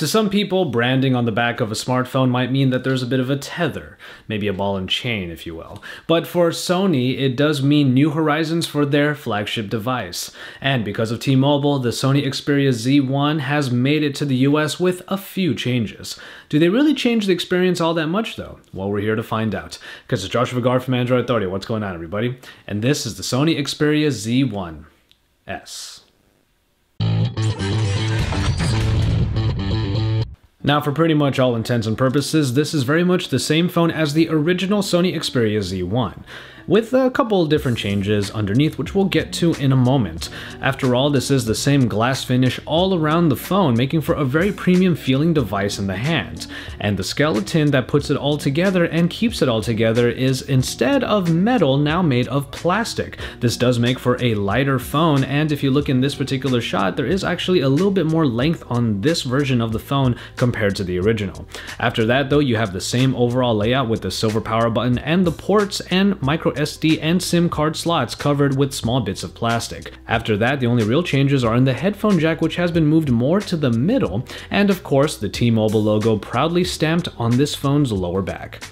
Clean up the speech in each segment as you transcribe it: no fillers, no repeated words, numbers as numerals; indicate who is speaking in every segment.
Speaker 1: To some people, branding on the back of a smartphone might mean that there's a bit of a tether, maybe a ball and chain, if you will. But for Sony, it does mean new horizons for their flagship device. And because of T-Mobile, the Sony Xperia Z1 has made it to the US with a few changes. Do they really change the experience all that much though? Well, we're here to find out. Because it's Joshua Vergara from Android Authority. What's going on, everybody? And this is the Sony Xperia Z1S. Now, for pretty much all intents and purposes, this is very much the same phone as the original Sony Xperia Z1, with a couple different changes underneath, which we'll get to in a moment. After all, this is the same glass finish all around the phone, making for a very premium feeling device in the hand. And the skeleton that puts it all together and keeps it all together is, instead of metal, now made of plastic. This does make for a lighter phone, and if you look in this particular shot, there is actually a little bit more length on this version of the phone compared to the original. After that though, you have the same overall layout with the silver power button and the ports and micro SD and SIM card slots covered with small bits of plastic. After that, the only real changes are in the headphone jack, which has been moved more to the middle, and of course the T-Mobile logo proudly stamped on this phone's lower back.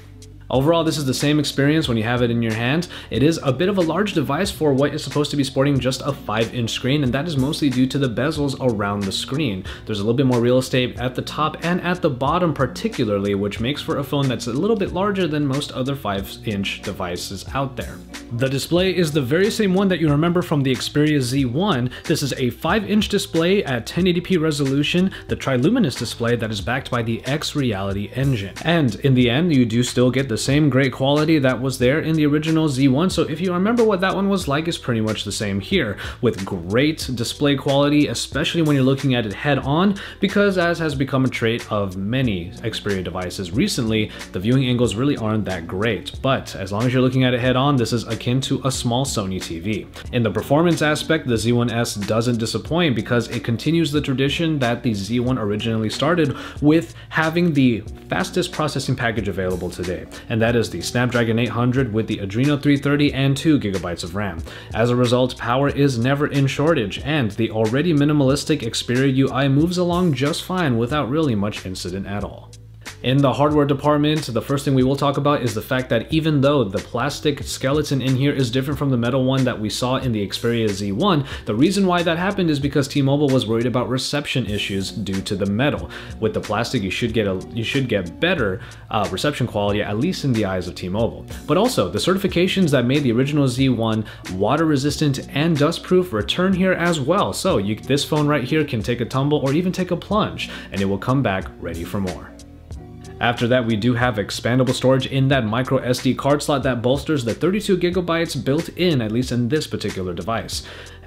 Speaker 1: Overall, this is the same experience when you have it in your hand. It is a bit of a large device for what is supposed to be sporting just a 5-inch screen, and that is mostly due to the bezels around the screen. There's a little bit more real estate at the top and at the bottom particularly, which makes for a phone that's a little bit larger than most other 5-inch devices out there. The display is the very same one that you remember from the Xperia Z1. This is a 5-inch display at 1080p resolution, the triluminous display that is backed by the X-Reality engine. And in the end, you do still get the same great quality that was there in the original Z1, so if you remember what that one was like, it's pretty much the same here, with great display quality, especially when you're looking at it head-on, because as has become a trait of many Xperia devices recently, the viewing angles really aren't that great. But as long as you're looking at it head-on, this is akin to a small Sony TV. In the performance aspect, the Z1S doesn't disappoint because it continues the tradition that the Z1 originally started with, having the fastest processing package available today. And that is the Snapdragon 800 with the Adreno 330 and 2 GB of RAM. As a result, power is never in shortage, and the already minimalistic Xperia UI moves along just fine without really much incident at all. In the hardware department, the first thing we will talk about is the fact that even though the plastic skeleton in here is different from the metal one that we saw in the Xperia Z1, the reason why that happened is because T-Mobile was worried about reception issues due to the metal. With the plastic, you should get better reception quality, at least in the eyes of T-Mobile. But also, the certifications that made the original Z1 water resistant and dust proof return here as well. So this phone right here can take a tumble or even take a plunge, and it will come back ready for more. After that, we do have expandable storage in that micro SD card slot that bolsters the 32 GB built in, at least in this particular device.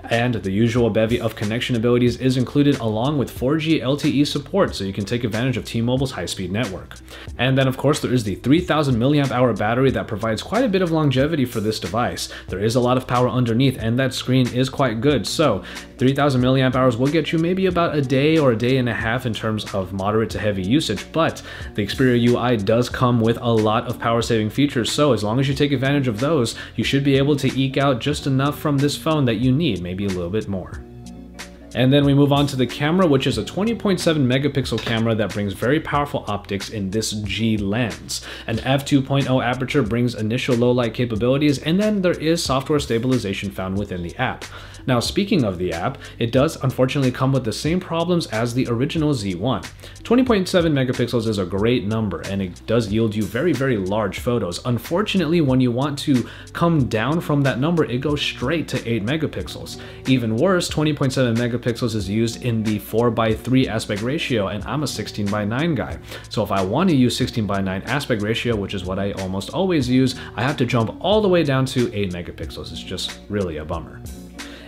Speaker 1: And the usual bevy of connection abilities is included, along with 4G LTE support, so you can take advantage of T-Mobile's high-speed network. And then of course there is the 3000 mAh battery that provides quite a bit of longevity for this device. There is a lot of power underneath, and that screen is quite good, so 3000 mAh will get you maybe about a day or a day and a half in terms of moderate to heavy usage. But the Xperia UI does come with a lot of power-saving features, so as long as you take advantage of those, you should be able to eke out just enough from this phone that you need, maybe a little bit more. And then we move on to the camera, which is a 20.7 megapixel camera that brings very powerful optics in this G lens. An f2.0 aperture brings initial low light capabilities, and then there is software stabilization found within the app. Now, speaking of the app, it does unfortunately come with the same problems as the original Z1. 20.7 megapixels is a great number, and it does yield you very, very large photos. Unfortunately, when you want to come down from that number, it goes straight to 8 megapixels. Even worse, 20.7 megapixels is used in the 4:3 aspect ratio, and I'm a 16:9 guy. So if I want to use 16:9 aspect ratio, which is what I almost always use, I have to jump all the way down to 8 megapixels. It's just really a bummer.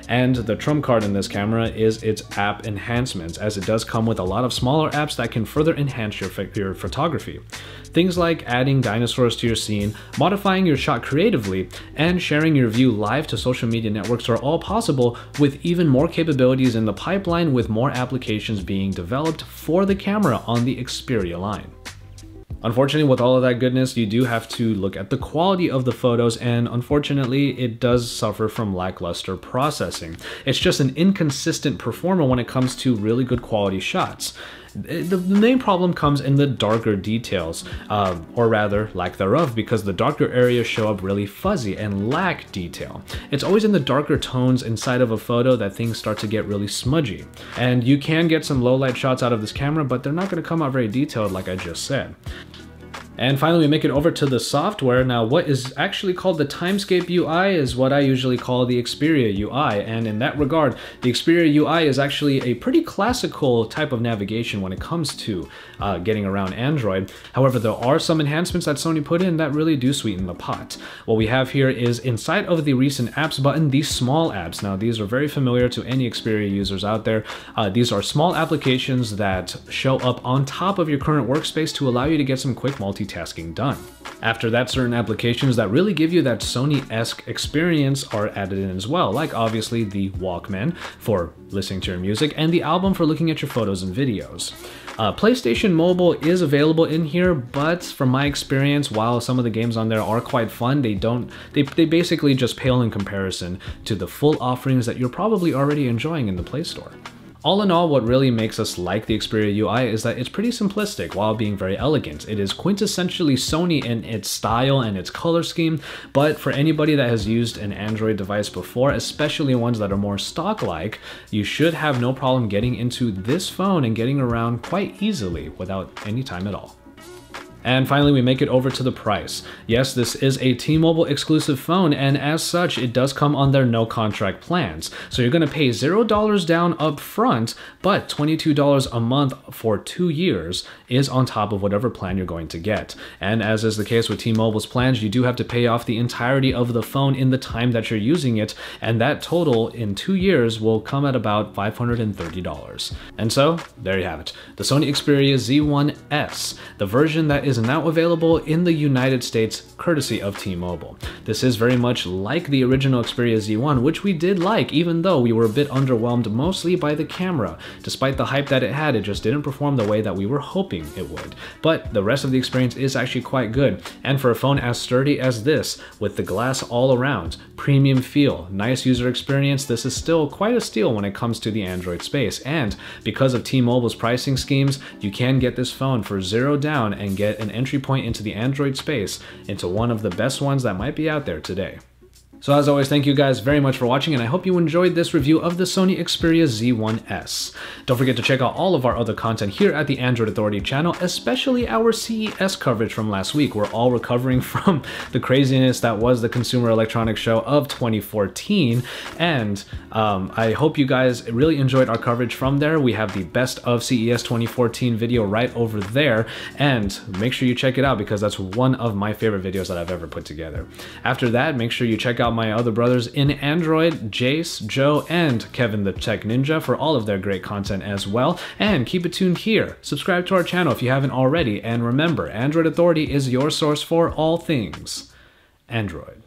Speaker 1: And the trump card in this camera is its app enhancements, as it does come with a lot of smaller apps that can further enhance your photography. Things like adding dinosaurs to your scene, modifying your shot creatively, and sharing your view live to social media networks are all possible, with even more capabilities in the pipeline, with more applications being developed for the camera on the Xperia line. Unfortunately, with all of that goodness, you do have to look at the quality of the photos, and unfortunately, it does suffer from lackluster processing. It's just an inconsistent performer when it comes to really good quality shots. The main problem comes in the darker details, or rather lack thereof, because the darker areas show up really fuzzy and lack detail. It's always in the darker tones inside of a photo that things start to get really smudgy. And you can get some low light shots out of this camera, but they're not going to come out very detailed like I just said. And finally, we make it over to the software. Now, what is actually called the Timescape UI is what I usually call the Xperia UI. And in that regard, the Xperia UI is actually a pretty classical type of navigation when it comes to getting around Android. However, there are some enhancements that Sony put in that really do sweeten the pot. What we have here is inside of the recent apps button, these small apps. Now, these are very familiar to any Xperia users out there. These are small applications that show up on top of your current workspace to allow you to get some quick multitasking done. After that, certain applications that really give you that Sony-esque experience are added in as well, like obviously the Walkman for listening to your music and the album for looking at your photos and videos. PlayStation Mobile is available in here, but from my experience, while some of the games on there are quite fun, they basically just pale in comparison to the full offerings that you're probably already enjoying in the Play Store. All in all, what really makes us like the Xperia UI is that it's pretty simplistic while being very elegant. It is quintessentially Sony in its style and its color scheme, but for anybody that has used an Android device before, especially ones that are more stock-like, you should have no problem getting into this phone and getting around quite easily without any time at all. And finally, we make it over to the price. Yes, this is a T-Mobile exclusive phone, and as such, it does come on their no contract plans. So you're gonna pay $0 down up front, but $22 a month for 2 years is on top of whatever plan you're going to get. And as is the case with T-Mobile's plans, you do have to pay off the entirety of the phone in the time that you're using it, and that total in 2 years will come at about $530. And so, there you have it. The Sony Xperia Z1S, the version that is now available in the United States courtesy of T-Mobile. This is very much like the original Xperia Z1, which we did like, even though we were a bit underwhelmed mostly by the camera. Despite the hype that it had, it just didn't perform the way that we were hoping it would. But the rest of the experience is actually quite good, and for a phone as sturdy as this, with the glass all around, premium feel, nice user experience, this is still quite a steal when it comes to the Android space. And because of T-Mobile's pricing schemes, you can get this phone for $0 down and get an entry point into the Android space, into one of the best ones that might be out there today. So as always, thank you guys very much for watching, and I hope you enjoyed this review of the Sony Xperia Z1S. Don't forget to check out all of our other content here at the Android Authority channel, especially our CES coverage from last week. We're all recovering from the craziness that was the Consumer Electronics Show of 2014, and I hope you guys really enjoyed our coverage from there. We have the Best of CES 2014 video right over there, and make sure you check it out because that's one of my favorite videos that I've ever put together. After that, make sure you check out my other brothers in Android, Jace, Joe, and Kevin the Tech Ninja for all of their great content as well. And keep it tuned here. Subscribe to our channel if you haven't already. And remember, Android Authority is your source for all things Android.